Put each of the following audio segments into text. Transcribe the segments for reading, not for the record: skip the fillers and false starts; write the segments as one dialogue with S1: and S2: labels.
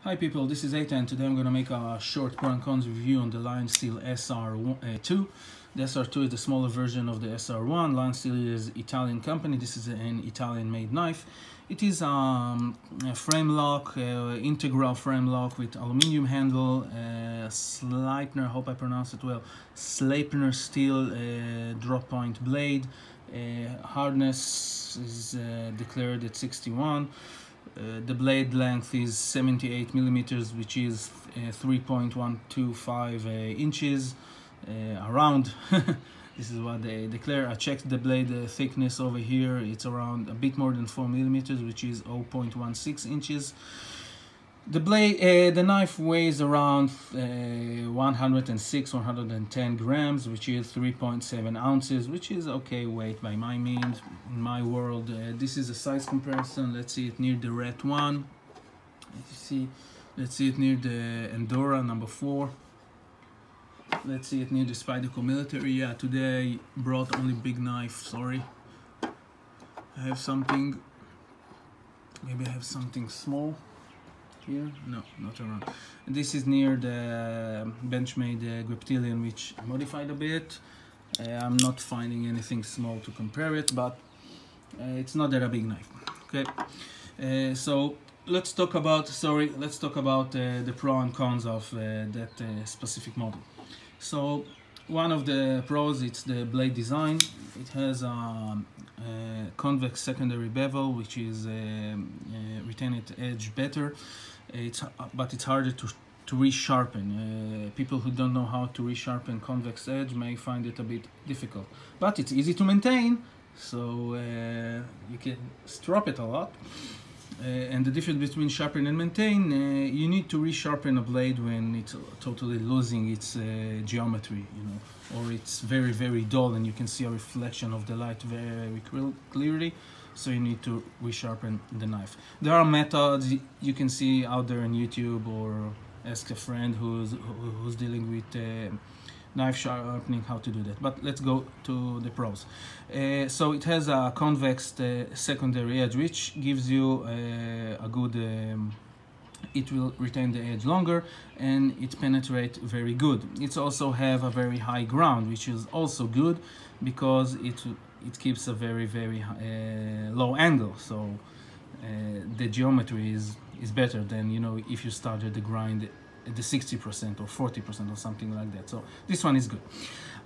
S1: Hi people, this is Eita and today I'm going to make a short pro and cons review on the LionSteel SR2. The SR2 is the smaller version of the SR1. LionSteel is an Italian company. This is an Italian made knife. It is a frame lock, integral frame lock with aluminium handle, Sleipner, hope I pronounce it well, Sleipner steel drop point blade. Hardness is declared at 61. The blade length is 78 millimeters, which is 3.125 inches around. This is what they declare. I checked the blade thickness over here. It's around a bit more than 4 millimeters, which is 0.16 inches. The blade, the knife weighs around 110 grams, which is 3.7 ounces, which is okay weight by my means. In my world, this is a size comparison. Let's see it near the red one. Let's see it near the Endora number 4. Let's see it near the Spyderco military. Yeah, today I brought only big knife. Sorry. I have something. Maybe I have something small. Here? No, not around. And this is near the Benchmade Griptilian, which I modified a bit. I'm not finding anything small to compare it, but it's not that a big knife. Okay, so let's talk about the pro and cons of that specific model. So one of the pros, it's the blade design. It has a convex secondary bevel, which is retain its edge better. But it's harder to resharpen. People who don't know how to resharpen convex edge may find it a bit difficult. But it's easy to maintain, so you can strop it a lot. And the difference between sharpen and maintain, you need to resharpen a blade when it's totally losing its geometry, you know, or it's very, very dull and you can see a reflection of the light very clearly. So you need to resharpen the knife. There are methods you can see out there on YouTube, or ask a friend who's dealing with knife sharpening how to do that. But let's go to the pros. So it has a convex secondary edge, which gives you a good it will retain the edge longer and it penetrates very good. It also have a very high ground, which is also good because it keeps a very low angle, so the geometry is better than, you know, if you started the grind at the 60% or 40% or something like that. So this one is good.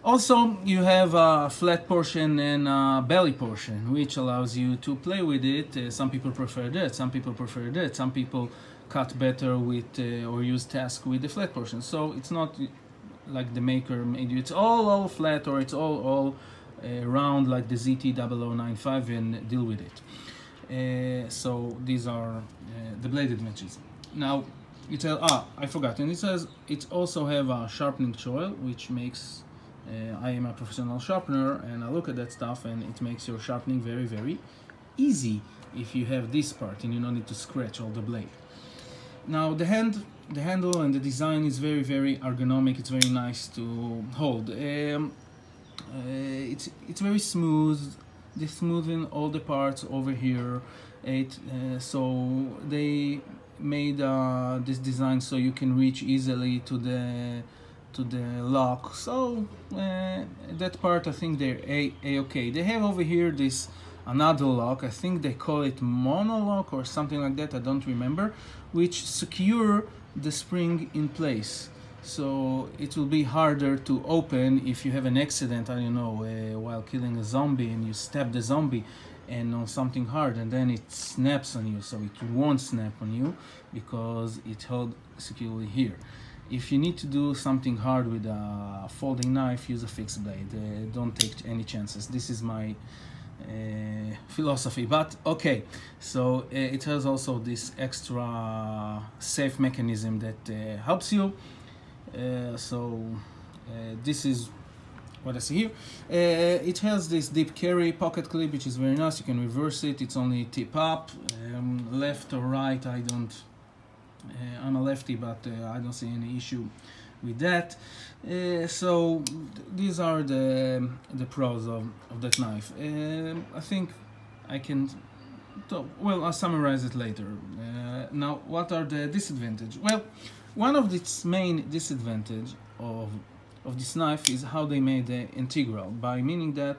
S1: Also, you have a flat portion and a belly portion, which allows you to play with it. Some people prefer that, some people prefer that, some people cut better with or use task with the flat portion. So it's not like the maker made you, it's all flat, or it's all round like the ZT0095, and deal with it. So these are the blade advantages. Now it says, I forgot, and it says it also have a sharpening choil, which makes I am a professional sharpener and I look at that stuff, and it makes your sharpening very easy if you have this part and you don't need to scratch all the blade. Now the handle and the design is very ergonomic. It's very nice to hold. It's very smooth. They smoothen all the parts over here. So they made this design so you can reach easily to the lock. So that part, I think they're okay. They have over here this another lock. I think they call it monolock or something like that. I don't remember, which secure the spring in place. So it will be harder to open if you have an accident, I don't know, while killing a zombie and you stab the zombie and on something hard, and then it snaps on you. So it won't snap on you because it's held securely here. If you need to do something hard with a folding knife, use a fixed blade. Don't take any chances. This is my philosophy. But okay, so it has also this extra safe mechanism that helps you. This is what I see here. It has this deep carry pocket clip, which is very nice. You can reverse it. It's only tip up, left or right. I don't. I'm a lefty, but I don't see any issue with that. So these are the pros of that knife. I think I can So, well, I'll summarize it later. Now, what are the disadvantages? Well, one of its main disadvantage of this knife is how they made the integral, by meaning that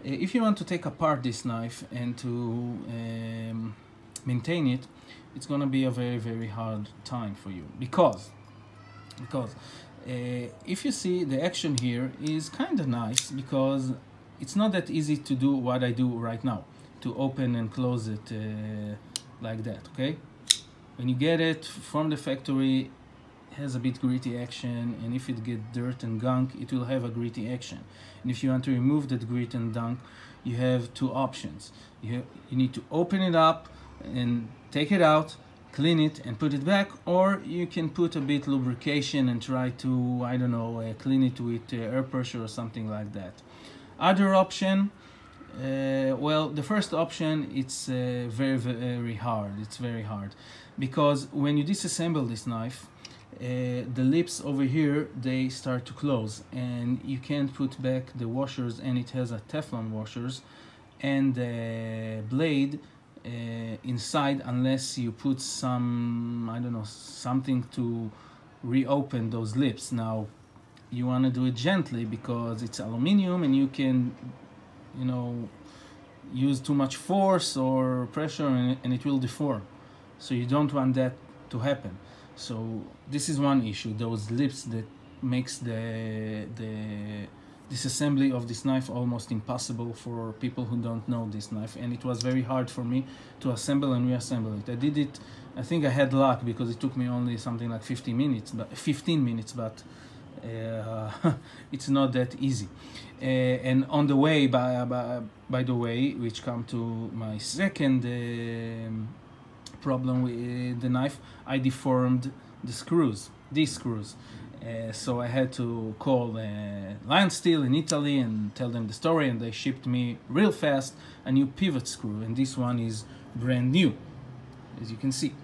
S1: if you want to take apart this knife and to maintain it, it's gonna be a very hard time for you, because if you see, the action here is kind of nice, because it's not that easy to do what I do right now, to open and close it like that. Okay, when you get it from the factory, it has a bit gritty action, and if it gets dirt and gunk, it will have a gritty action. And if you want to remove that grit and gunk, you have two options. You need to open it up and take it out, clean it and put it back, or you can put a bit lubrication and try to, I don't know, clean it with air pressure or something like that. Other option, well, the first option, it's very hard. It's very hard, because when you disassemble this knife, the lips over here, they start to close, and you can't put back the washers, and it has a Teflon washers and the blade inside, unless you put some, I don't know, something to reopen those lips. Now, you want to do it gently, because it's aluminum and you can, you know, use too much force or pressure and it will deform. So you don't want that to happen. So this is one issue, those lips that makes the disassembly of this knife almost impossible for people who don't know this knife, and it was very hard for me to assemble and reassemble it. I did it, I think I had luck, because it took me only something like 15 minutes, but it's not that easy. And on the way, by the way, which come to my second problem with the knife, I deformed the screws, these screws. So I had to call LionSteel in Italy and tell them the story, and they shipped me real fast a new pivot screw, and this one is brand new, as you can see.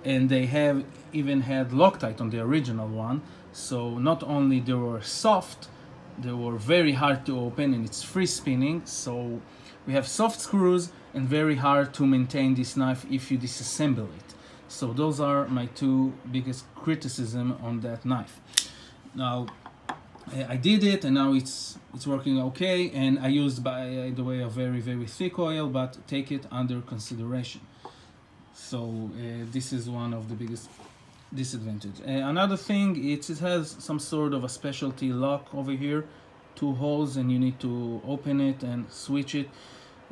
S1: And they have even had Loctite on the original one, so not only they were soft, they were very hard to open, and it's free spinning. So we have soft screws and very hard to maintain this knife if you disassemble it. So those are my two biggest criticism on that knife. Now, I did it, and now it's working okay, and I used, by the way, a very thick oil, but take it under consideration. So this is one of the biggest disadvantages. Another thing, it has some sort of a specialty lock over here, 2 holes, and you need to open it and switch it.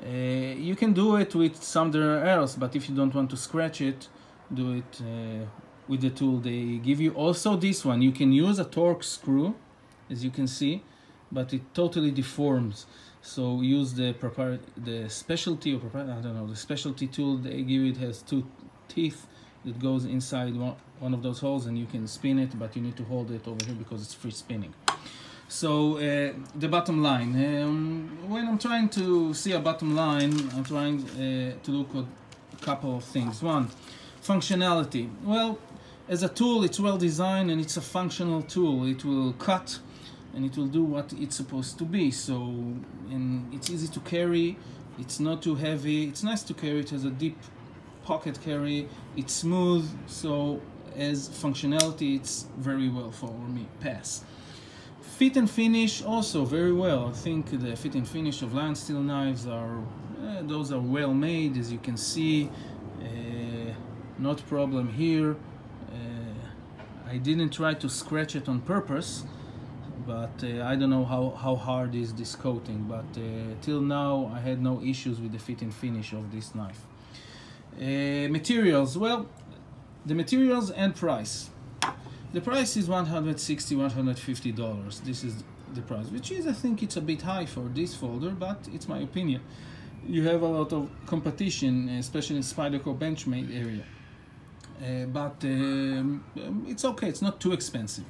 S1: You can do it with somewhere else, but if you don't want to scratch it, do it with the tool they give you. Also, this one, you can use a Torx screw, as you can see, but it totally deforms. So use the specialty, or I don't know, the specialty tool they give you. It has 2 teeth that goes inside one of those holes, and you can spin it, but you need to hold it over here because it's free spinning. So the bottom line, when I'm trying to see a bottom line, I'm trying to look at a couple of things. One, functionality. Well, as a tool, it's well designed and it's a functional tool. It will cut and it will do what it's supposed to be. So, and it's easy to carry, it's not too heavy, it's nice to carry, it has a deep pocket carry, it's smooth. So as functionality, it's very well for me, pass. Fit and finish also very well. I think the fit and finish of LionSteel knives are, those are well made, as you can see. Not problem here. I didn't try to scratch it on purpose, but I don't know how hard is this coating, but till now I had no issues with the fit and finish of this knife. Materials, well, the materials and price. The price is $160, $150. This is the price, which is, I think it's a bit high for this folder, but it's my opinion. You have a lot of competition, especially in Spyderco Benchmade area. But it's okay, it's not too expensive.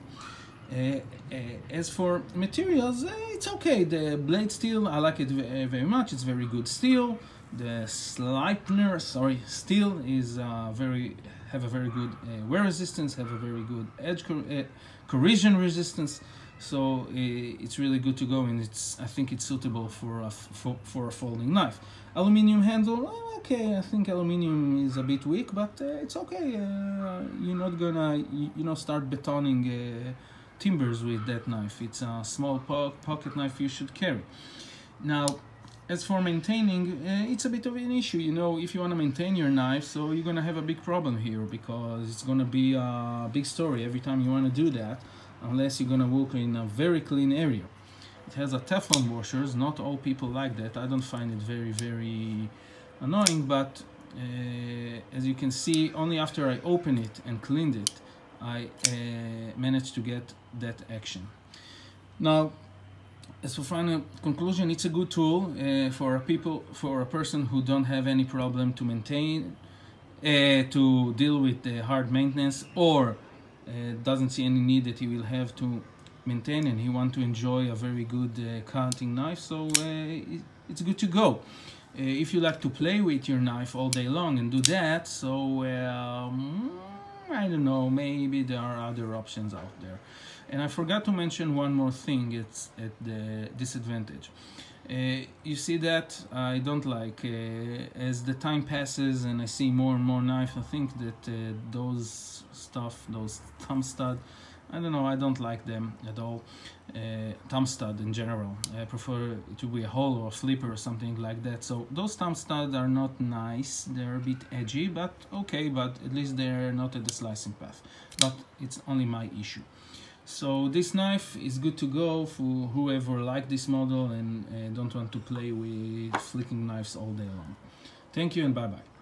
S1: As for materials, it's okay. The blade steel, I like it very much. It's very good steel. The Sleipner, sorry, steel is have a very good wear resistance, have a very good edge corrosion resistance. So it's really good to go, and I think it's suitable for a folding knife. Aluminum handle, okay, I think aluminum is a bit weak, but it's okay. You're not gonna start betoning timbers with that knife. It's a small pocket knife you should carry. Now, as for maintaining, it's a bit of an issue, if you want to maintain your knife, so you're gonna have a big problem here, because it's gonna be a big story every time you want to do that, unless you're gonna work in a very clean area. It has a Teflon washers. Not all people like that. I don't find it very annoying, but as you can see, only after I opened it and cleaned it, I managed to get that action. Now, as for final conclusion, it's a good tool for a person who don't have any problem to maintain, to deal with the hard maintenance, or doesn't see any need that he will have to maintain, and he want to enjoy a very good cutting knife. So it's good to go. If you like to play with your knife all day long and do that, so I don't know, maybe there are other options out there. And I forgot to mention one more thing. It's at the disadvantage. You see that I don't like, as the time passes and I see more and more knife, I think that those thumb stud, I don't know, I don't like them at all. Thumb stud in general, I prefer it to be a hole or a flipper or something like that. So those thumb studs are not nice, they're a bit edgy, but okay, but at least they're not at the slicing path. But it's only my issue. So this knife is good to go for whoever like this model and don't want to play with flicking knives all day long. Thank you and bye bye.